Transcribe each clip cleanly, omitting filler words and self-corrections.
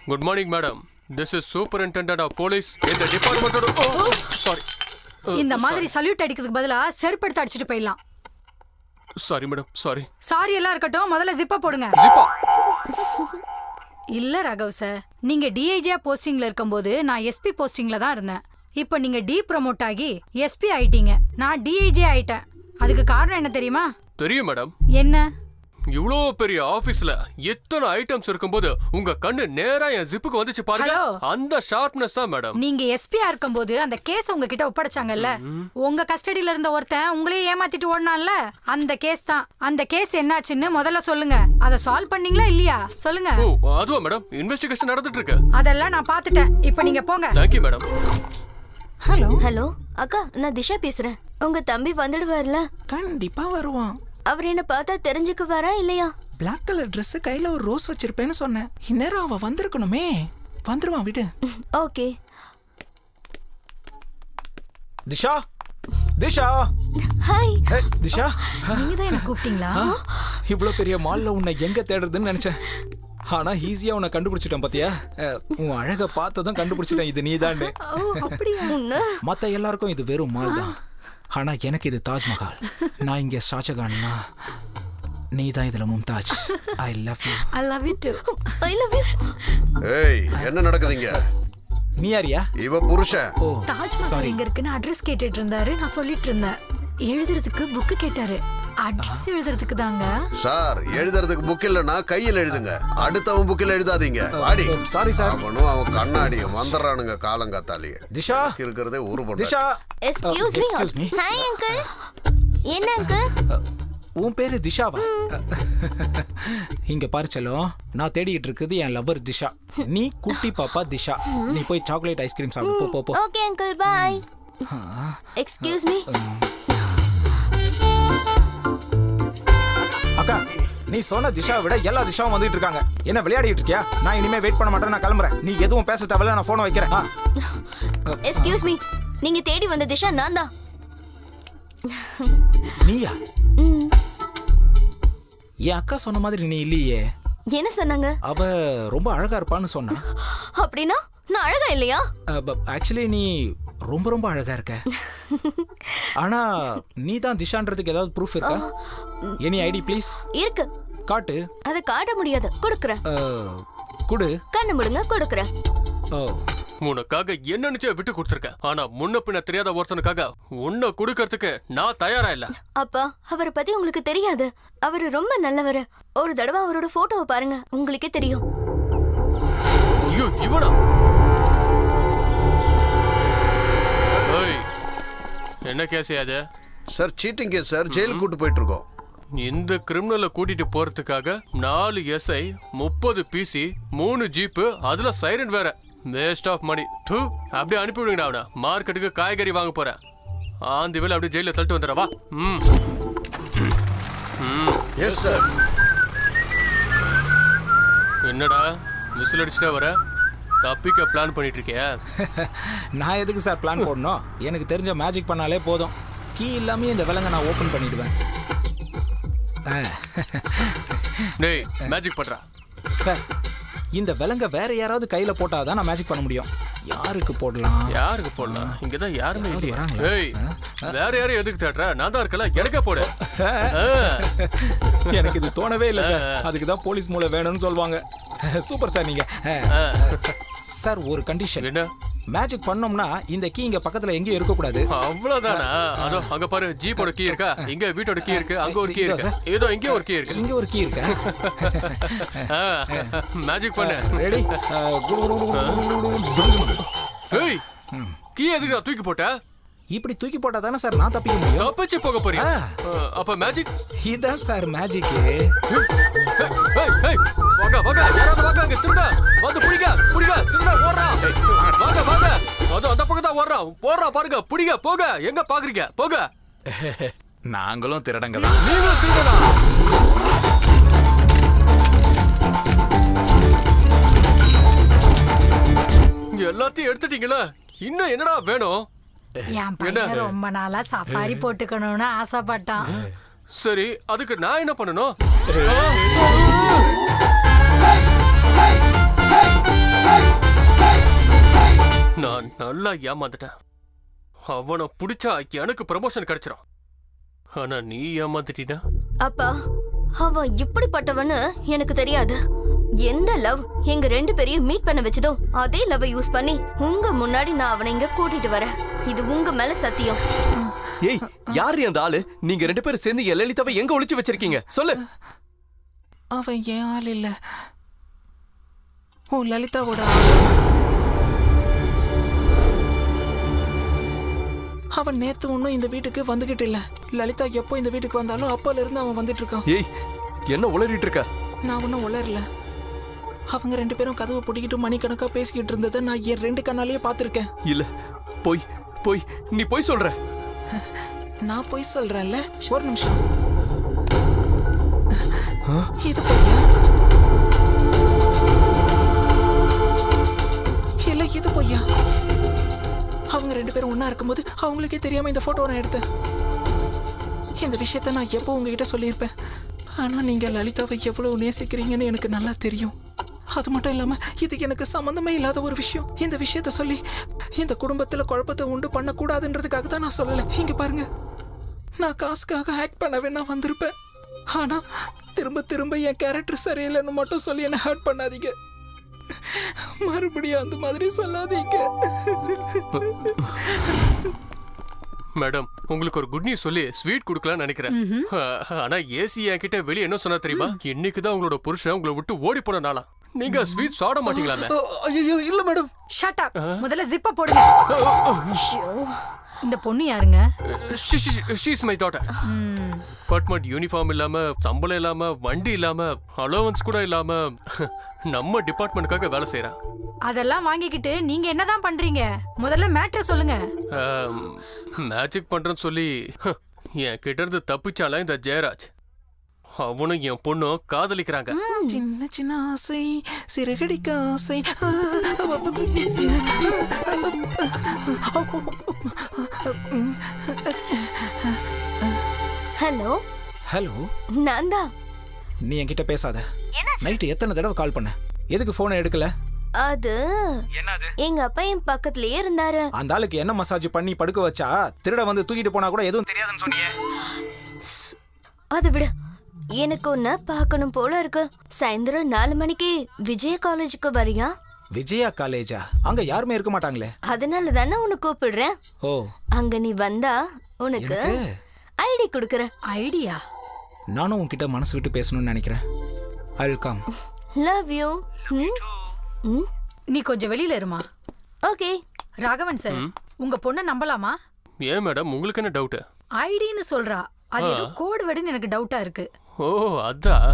Good morning madam. This is superintendent of police இந்த டிபார்ட்மெண்டோட. Sorry. இந்த மாதிரி சல்யூட் அடிக்கிறதுக்கு பதிலா செருப்படுத்து அடிச்சிட்டு போயிடலாம். Sorry madam, sorry. சாரி எல்லாம் இருக்கட்டும், முதல்ல ஜிப்பா போடுங்க. ஜிப்பா? இல்ல ராகவ் சார், நீங்க டிஐஜியா போஸ்டிங்ல இருக்கும்போது நான் எஸ்பி போஸ்டிங்ல தான் இருந்தேன். இப்போ நீங்க டி ப்ரமோட் ஆகி எஸ்பி ஆயிட்டீங்க. நான் டிஐஜி ஆயிட்டேன். அதுக்கு காரணம் என்ன தெரியுமா? தெரியும் மேடம். என்ன? இவ்ளோ பெரிய ஆபீஸ்ல எத்தனை ஐட்டம்ஸ் இருக்கும்போது உங்க கண்ணு நேரா என் ஜிப்புக்கு வந்துச்சு பாருங்க. அந்த ஷார்ப்னஸ் தான் மேடம். நீங்க எஸ்பியா இருக்கும்போது அந்த கேஸ் உங்ககிட்ட ஒப்படைச்சாங்கல்ல, உங்க கஸ்டடியில இருந்த ஒருத்தன் உங்களையே ஏமாத்திட்டு ஓடுனான்ல, அந்த கேஸ் தான். அந்த கேஸ் என்னாச்சுன்னு முதல்ல சொல்லுங்க. அத சால்வ் பண்ணீங்களா இல்லையா சொல்லுங்க. ஓ அதுவா மேடம், இன்வெஸ்டிகேஷன் நடந்துட்டு இருக்கு. அதெல்லாம் நான் பாத்துட்டேன். இப்போ நீங்க போங்க. Thank you madam. ஹலோ அக்கா, நான் திஷா பேசுறேன். உங்க தம்பி வந்துடுவார்ல? கண்டிப்பா வருவான். அவர் என்ன பார்த்தா தெரிஞ்சுக்குவாரா இல்லையா? பிளாக் கலர் ட்ரெஸ் கையில ஒரு ரோஸ் வச்சிருப்பேன்னு சொன்னேன். இந்நேரம் அவன் வந்திருக்கணுமே. வந்துருவான், விடு. ஓகே. திஷா, திஷா. ஹாய். திஷா, நீங்க தான் என்ன கூப்பிட்டீங்களா? இவ்வளவு பெரிய மால்ல உன்னை எங்க தேடுறதுன்னு நினைச்சேன். ஆனா ஈஸியா உன்னை கண்டுபிடிச்சிட்டேன் பாத்தியா? உன் அழக பார்த்ததும் கண்டுபிடிச்சிட்டேன் இது நீதான்னு. மத்த எல்லாருக்கும் இது வெறும் மால் தான். ஆனா எனக்கு இது தாஜ்மஹால். நான் இங்க ஷாஜகான்னா, நீ தான் இதுல Mumtaz. I love you. I love you to. I love you. ஏய், என்ன நடக்குதுங்க? நீ யாரியா? இவ புருஷன். ஓ தாஜ்மஹால் எங்க இருக்குன்னு அட்ரஸ் கேட்டுட்டு இருந்தாரு. நான் சொல்லிட்டு இருந்தேன். எழுதுறதுக்கு புக்கு கேட்டாரு. அட்ரஸ் எழுதுறதுக்கு தாங்க சார். எழுதுறதுக்கு புக் இல்லனா கையில் எழுதுங்க. அடுத்தவன் புக்கில் எழுதாதீங்க. வாடி. Sorry sir. அவன் கண்ணாடியும் வந்துடுறானுங்க காலங்காத்தாலேயே. திஷா இருக்கிறதே ஒரு பொண்ணு. Disha, excuse me. Hi uncle. என்ன அங்கிள்? உன் பேரு திஷாவா? இங்க பாரு செல்லம், நான் தேடிட்டு இருக்குது என் லவர் திஷா. நீ குட்டி பாப்பா திஷா. நீ போய் சாக்லேட் ஐஸ்கிரீம் சாப்பிடு. போ போ. Okay uncle, bye. Excuse me. அக்கா, நீ சொன்ன திஷாவை விட எல்லா திஷாவும் வந்துட்டு இருக்காங்க. என்ன விளையாடிட்டு இருக்கியா? நான் இனிமே வெயிட் பண்ண மாட்டேன். நான் கிளம்புறேன். நீ எதுவும் பேச தேவையில்ல. நான் போனை வைக்கிறேன். Excuse me. நீங்க தேடி வந்த திஷா நான் தான். நீயா? என் அக்கா சொன்ன மாதிரி நீ இல்லையே. என்ன சொன்னாங்க? அவ ரொம்ப அழகா இருப்பான்னு சொன்னா. அப்படின்னா நான் அழகா இல்லையா? ஆக்சுவலி நீ ரொம்ப ரொம்ப அழகா இருக்க. ஆனா நீ தான் திஷான்றதுக்கு ஏதாவது ப்ரூஃப் இருக்கா? Any ID please? இருக்கு. காட்டு. அதை காட்ட முடியாது. கொடுக்குறேன். குடு. கண்ணு முடுங்க, கொடுக்குறேன். ஓ, உனக்காக என்ன நிச்சயம் விட்டு கொடுத்துருக்கேன். ஆனா முன்ன பின்ன தெரியாத ஒருத்தனுக்காக உன்னை கொடுக்கறதுக்கு நான் தயாரா இல்ல. அப்பா, அவரை பத்தி உங்களுக்கு தெரியாது. அவரு ரொம்ப நல்லவர். ஒரு தடவை அவரோட போட்டோவை பாருங்க, உங்களுக்கே தெரியும். ஐயோ, இவனா? என்ன கேஸ் அது? Sir, cheating case sir. ஜெயிலுக்கு கூட்டு போயிட்டு இருக்கோம். இந்த கிரிமினலை கூட்டிட்டு போறதுக்காக 4 SI, 30 PC, 3 ஜீப்பு, அதுல சைரன் வேற. Waste of money. அப்படியே அனுப்பி விடுங்கடா அவனை. மார்க்கெட்டுக்கு காய்கறி வாங்க போறேன். ஆந்தி வேலை அப்படியே ஜெயில தள்ளிட்டு வந்துடுறவா. Yes sir. என்னடா விசில் அடிச்சுட்டா வர? தப்பிக்க பிளான் பண்ணிட்டு இருக்கியா? நான் எதுக்கு சார் பிளான் போடணும்? எனக்கு தெரிஞ்ச மேஜிக் பண்ணாலே போதும். கீ இல்லாம இந்த விலங்க நான் ஓபன் பண்ணிடுவேன். டேய், மேஜிக் பண்றா. சார், இந்த விலங்க வேற யாராவது கையில போட்டாதான் நான் மேஜிக் பண்ண முடியும். யாருக்கு போடலாம்? யாருக்கு போடலாம்? இங்கதான் யாருமே இல்லையா? வராங்களா? ஏய், வேற யாரும் எதுக்கு தேடுற? நான் தான் இருக்கல, எனக்கே போடு. எனக்கு இது தோணவே இல்லை சார். அதுக்கு தான் போலீஸ் மூளை வேணும்னு சொல்லுவாங்க. சூப்பர் சார் நீங்க. சார், ஒரு கண்டிஷன். என்ன? மேஜிக் பண்ணோம்னா இந்த கீ இங்க பக்கத்துல எங்கேயும் இருக்க கூடாது. அவ்வளவுதானா? அதோ அங்க பாரு, ஜீப்போட கீ இருக்கா? இங்க வீட்டோட கீ இருக்கு, அங்க ஒரு கீ இருக்கு, ஏதோ இங்க ஒரு கீ இருக்கு, இங்க ஒரு கீ இருக்கு. மேஜிக் பண்ணு. ரெடி? ஏய், கீ எதுக்கு தூக்கி போட்ட? இப்படி தூக்கி போட்டா தானே சார் நான் தப்பிக்க முடியும். தப்பிச்சு போக போறியா? அப்ப மேஜிக் இதான் சார் மேஜிக். வாங்க வாங்க, யாராவது வாங்க, அங்க திருடா வந்து புடிங்க புடிங்க, திருடா ஓடுறா. வாங்க வாங்க, அந்த பக்கம் தான் ஓடுறா பாருங்க, புடிங்க. போக, எங்க பாக்குறீங்க? போக. நாங்களும் திருடங்க தான். நீங்களும் திருடனா? எல்லாத்தையும் எடுத்துட்டீங்களா? இன்னும் என்னடா வேணும்? என் பையன் ரொம்ப நாளா சஃபாரி போட்டுக்கணும்னு ஆசைப்பட்டான். சரி, அதுக்கு நான் என்ன பண்ணணும்? நல்லா ஏமாந்துட்டேன். அவனை பிடிச்சா எனக்கு ப்ரமோஷன் கிடைச்சிடும். ஆனா நீ ஏமாந்துட்டீனா? அப்பா, அவன் இப்படிப்பட்டவன்னு எனக்கு தெரியாது. எந்த லவ் எங்க 2 பேரையும் மீட் பண்ண வச்சதோ அதே லவ் யூஸ் பண்ணி உங்க முன்னாடி நான் அவனை இங்க கூட்டிட்டு வரேன். இது உங்க மேல சத்தியம். ஏய், யாரு அந்த ஆளு? நீங்க 2 பேரும் சேர்ந்து லலிதாவை எங்க ஒளிச்சு வச்சிருக்கீங்க? சொல்லு. அவன் ஏன் ஆள் இல்ல, உன் லலிதாவோட அவன் நேத்து ஒன்னும் இந்த வீட்டுக்கு வந்துகிட்டு இல்ல. லலிதா எப்போ இந்த வீட்டுக்கு வந்தாலும் அப்போல இருந்து அவன் வந்துட்டு இருக்கான். ஏய், என்ன உளறிட்டு இருக்க? நான் ஒன்னும் உளரல. அவங்க 2 பேரும் கதவை பிடிக்கிட்டு மணிக்கணக்கா பேசிக்கிட்டு இருந்ததை நான் என் 2 கண்ணாலேயே பார்த்திருக்கேன். இல்ல, போய் போய் நீ போய் சொல்ற. நான் போய் சொல்றேன்ல, ஒரு நிமிஷம். இது பொய்யா? இல்ல, இது பொய்யா? அவங்க 2 பேரும் ஒண்ணா இருக்கும்போது அவங்களுக்கே தெரியாம இந்த போட்டோ நான் எடுத்தேன். இந்த விஷயத்த நான் எப்போ உங்ககிட்ட சொல்லியிருப்பேன். ஆனா நீங்க லலிதாவை எவ்வளவு நேசிக்கிறீங்கன்னு எனக்கு நல்லா தெரியும். அது மட்டும் இல்லாம இது எனக்கு சம்பந்தமே இல்லாத ஒரு விஷயம். இந்த விஷயத்த சொல்லி இந்த குடும்பத்துல குழப்பத்தை உண்டு பண்ண கூடாதுன்றதுக்காக தான் நான் சொல்லல. இங்க பாருங்க, நான் காசுக்காக ஆக்ட் பண்ண வேணா வந்திருப்பேன். ஆனா திரும்ப திரும்ப என் கேரக்டர் சரியில்லைன்னு மட்டும் சொல்லி என்ன ஹர்ட் பண்ணாதீங்க. மறுபடியும் அந்த மாதிரி சொல்லாதீங்க. மேடம், உங்களுக்கு ஒரு குட் நியூஸ் சொல்லி ஸ்வீட் கொடுக்கலாம்னு நினைக்கிறேன். ஆனா ஏசி என்கிட்ட வெளியே என்ன சொன்னா தெரியுமா? இன்னைக்கு தான் உங்களோட புருஷன் உங்களை விட்டு ஓடி போன நாளா. நீங்க ஸ்வீட் சாப்பிட மாட்டீங்களாமே? ஐயோ இல்ல மேடம். Shut up. முதல்ல ஜிப்ப போடுங்க. இந்த பொண்ணு யாருங்க? She is my daughter. Apartment uniform இல்லாம, சம்பளம் இல்லாம, வண்டி இல்லாம, அலோவன்ஸ் கூட இல்லாம நம்ம டிபார்ட்மெண்ட்டுக்காக வேலை செய்யறா. அதெல்லாம் வாங்கிக்கிட்டு நீங்க என்னதான் பண்றீங்க? முதல்ல மேட்டர் சொல்லுங்க. மேஜிக் பண்றேன்னு சொல்லி என் கிட்ட இருந்து தப்பிச்சால இந்த ஜெயராஜ். அவனும் என் பொண்ணும் காதலிக்கிறாங்க. சின்ன சின்ன ஆசை, சிறகடிக்க ஆசை. ஹலோ ஹலோ, நான் தான். நீ என்கிட்ட பேசாத. நைட்டு எத்தனை தடவை கால் பண்ண? எதுக்கு போனை எடுக்கல? அது எங்க அப்பா என் பக்கத்துலயே இருந்தாரு. அந்த ஆளுக்கு என்ன மசாஜ் பண்ணி படுக்க வச்சா திருட வந்து தூக்கிட்டு போனா கூட எதுவும் தெரியாதுன்னு சொன்னியே. அதை விட எனக்கு ஒன்ன பார்க்கணும் போல இருக்கு. சாயந்தரம் 4 மணிக்கு விஜய காலேஜுக்கு வரியா? விஜயா காலேஜா? அங்க யாருமே இருக்க மாட்டாங்களே. அதனால தானே உன்னை கூப்பிடுறேன். ஓ, அங்க நீ வந்தா உனக்கு ஐடி கொடுக்கறேன். ஐடியா? நானும் உன்கிட்ட மனசு விட்டு பேசணும்னு நினைக்கிறேன். I will come. Love you. நீ கொஞ்சம் வெளியில இருமா. ஓகே. ராகவன் சார், உங்க பொண்ணை நம்பலாமா? ஏன் மேடம், உங்களுக்கு என்ன டவுட்? ஐடின்னு சொல்றா. அது ஏதோ கோட் வேர்டுன்னு எனக்கு டவுட்டா இருக்கு. ஓ, அதான்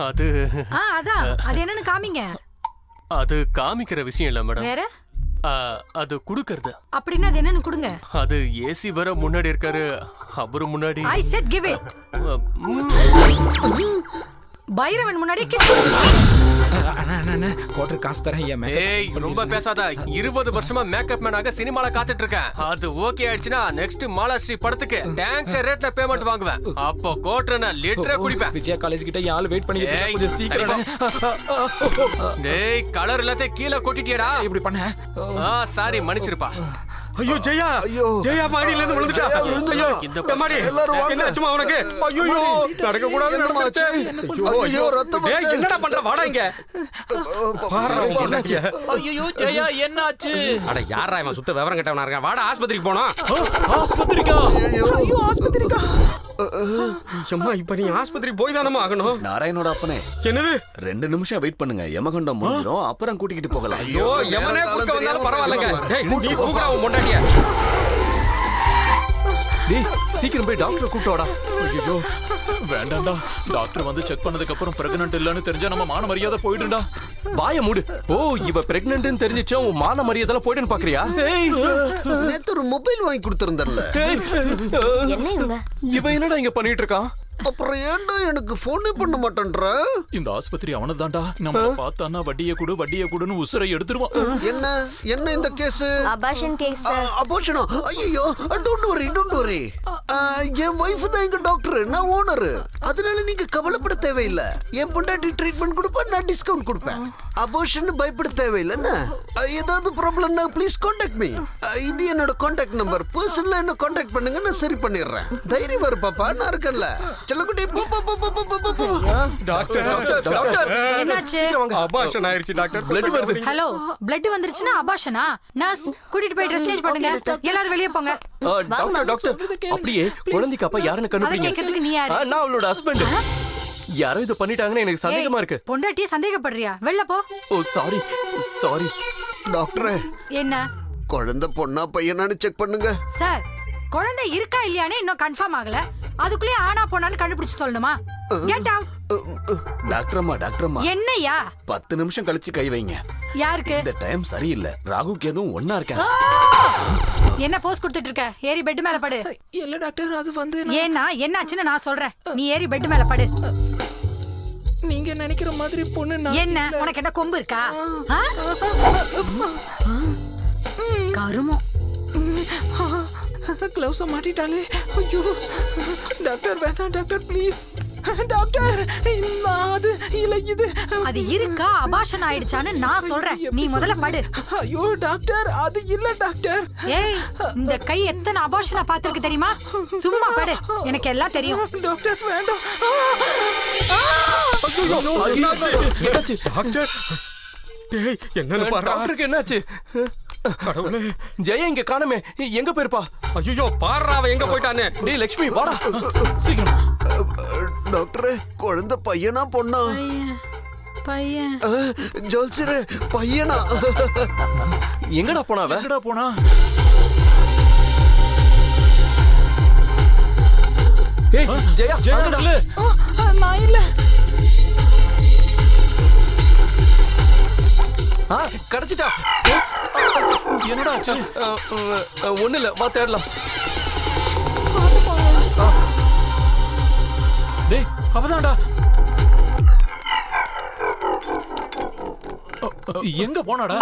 அது என்னன்னு காமிங்க. அது காமிக்கிற விஷயம் இல்ல மேடம். வேற? அது குடுக்கறது. அப்படின்னா அது என்னன்னு கொடுங்க. அது ஏசி வர முன்னாடி இருக்காரு, அவரு முன்னாடி. ஐ செட் கிவ் இட். பைரவன் முன்னாடி கிஸ். கோட்டர் காசு தரேன். ஏய், ரொம்ப பேசாத. 20 வருஷமா மேக்கப் மேனாக சினிமால காத்துட்டு இருக்கேன். அது ஓகே ஆயிடுச்சுன்னா நெக்ஸ்ட் மாலாஸ்ரீ படத்துக்கு டேங்க் ரேட்ல பேமெண்ட் வாங்குவேன். அப்போ கோட்டரை லிட்டரா குடிப்பேன். விஜயா காலேஜ் கிட்ட யாரு வெயிட் பண்ணிட்டு இருக்காங்க, கொஞ்சம் சீக்கிரம். டேய், கலர் எல்லாத்தையும் கீழே கொட்டிட்டியடா. இப்படி பண்ண. சாரி, மன்னிச்சிருப்பா. ஐயோ ஜெயா, ஜெயா மாடியில இருந்து விழுந்துட்டா. ஐயோ இந்த மாடி என்னாச்சுமா உனக்கு? ஐயோ நடக்க கூடாது நடந்துச்சு. ஐயோ ரத்தம். ஏய், என்னடா பண்ற? வாடா இங்க. என்னாச்சு? ஐயோ ஜெயா, என்னாச்சு? அட யாரா இவன் சுத்த விவரம் கெட்டவனா இருக்கான்? வாடா ஆஸ்பத்திரிக்கு போறோம். ஆஸ்பத்திரிக்கா? ஐயோ ஆஸ்பத்திரிக்கா? அம்மா, இப்ப நீ ஆஸ்பத்திரிக்கு போய் தானமா ஆகணும். நாராயணோட அப்பனே, என்னது? 2 நிமிஷம் வெயிட் பண்ணுங்க, யமகண்டம் முடிஞ்சிரும், அப்புறம் கூட்டிக்கிட்டு போகலாம். ஐயோ, எவனே கூட்ட வந்தாலும் பரவாயில்லைங்க. டேய், நீ கூப்பிடா உன் பொண்டாட்டிய. டேய், சீக்கிரம் போய் டாக்டர் கூப்பிட்டு வாடா. ஐயோ வேண்டாம்டா. டாக்டர் வந்து செக் பண்ணதுக்கு அப்புறம் பிரெக்னன்ட் இல்லன்னு தெரிஞ்சா நம்ம மான மரியாதை போயிடும்டா. வாய மூடு. ஓ, இவ பிரெக்னன்ட்னு தெரிஞ்சிச்சா உன் மான மரியாதை போய்டுன்னு பாக்குறியா? நேத்து ஒரு மொபைல் வாங்கி கொடுத்திருந்தல்ல. என்ன இவங்க? இவ என்னடா இங்க பண்ணிட்டு இருக்கான்? அப்புறம் ஏன்டா எனக்கு போனே பண்ண மாட்டேன்ற? இந்த ஆஸ்பத்திரி அவனதான்டா. நம்ம பார்த்தானா வட்டியை கொடுன்னு உசுரை எடுத்துருவான். என்ன என்ன இந்த கேஸ்? Abortion case அபோஷனா? ஐயோ, டோன்ட் வரி. என் வைஃப் தான் எங்க டாக்டர், நான் ஓனர். அதனால நீங்க கவலைப்பட தேவையில்லை. என் பொண்டாட்டி ட்ரீட்மெண்ட் கொடுப்பேன், நான் டிஸ்கவுண்ட் கொடுப்பேன். அபோஷன் பயப்பட தேவையில்லைன்னா ஏதாவது ப்ராப்ளம்னா ப்ளீஸ் கான்டாக்ட் மீ. இது என்னோட கான்டாக்ட் நம்பர். பர்சனலா என்ன கான்டாக்ட் பண்ணுங்க, நான் சரி பண்ணிடுறேன். தைரியமா இரு பாப்பா, நான் இருக்கேன்ல. செல்லக்குட்டி போ. டாக்டர் என்னாச்சு? அபாஷன் ஆயிருச்சு டாக்டர். பிளட் வருது. ஹலோ, பிளட் வந்துருச்சுன்னா அபாஷனா? நர்ஸ் கூட்டிட்டு போய் ட்ரெஸ் சேஞ்ச் பண்ணுங்க. எல்லாரும் வெளியே போங்க. டாக்டர் அப்படியே குழந்தைக்கு அப்பா யாருன்னு அதை கண்டுபிடிங்க. கேட்கறதுக்கு நீ யாரு? நான் அவளோட ஹஸ்பண்ட். யாரோ இதை பண்ணிட்டாங்கன்னு எனக்கு சந்தேகமா இருக்கு. பொண்டாட்டிய சந்தேகப்படுறியா? வெளில போ. ஓ சாரி. டாக்டர், என்ன குழந்தை பொண்ணா பையனான்னு செக் பண்ணுங்க. சார், குழந்தை இருக்கா இல்லையானே இன்னும் கன்ஃபார்ம் ஆகல. அதுக்குள்ளே ஆனா போனான்னு கண்டுபிடிச்சு சொல்லணுமா? Get out. டாக்டரம்மா என்னையா? 10 நிமிஷம் கழிச்சு கை வைங்க. யாருக்கு? இந்த டைம் சரியில்லை. ராகுக்கு எதுவும் ஒண்ணா இருக்கேன். என்ன போஸ் கொடுத்துட்டு இருக்க? ஏறி பெட் மேல படு. இல்ல டாக்டர், அது வந்து ஏன்னா என்னாச்சுன்னு நான் சொல்றேன். நீ ஏறி பெட் மேல படு. நீங்க நினைக்கிற மாதிரி பொண்ணு என்ன உனக்கு என்ன கொம்பு இருக்கா? கருமம். கிளவுஸ மாட்டிட்டாலே. ஐயோ டாக்டர், வேண்டாம் டாக்டர், ப்ளீஸ் டாக்டர். அது இல்ல, இது அது இருக்கா அபாஷன் ஆயிடுச்சான்னு நான் சொல்றேன். நீ முதல்ல படு. ஐயோ டாக்டர், அது இல்ல டாக்டர். ஏய், இந்த கை எத்தனை அபாஷனை பார்த்திருக்கு தெரியுமா? சும்மா படு, எனக்கு எல்லாம் தெரியும். டாக்டர் வேண்டாம். என்னாச்சு டாக்டர்? டேய், என்னன்னு பாரு. டாக்டருக்கு என்னாச்சு? கடவுளே, ஜெயா இங்க காணமே. எங்க போயிருப்பா? ஐயோ பாரு, அவ எங்க போயிட்டானே. டேய் லட்சுமி, வாடா சீக்கிரம். டாக்டர், குழந்தை பையனா பொண்ணா? பையன். ஜோல்சிரு, பையனா? எங்கடா போனா? ஏய் ஜெயா, அங்கடா. நான் இல்ல. கிடைச்சிட்டா. என்னடா ஆச்சு? ஒண்ணு இல்ல, வா தேடலாம். டேய், அவதான்டா. எங்க போனாடா?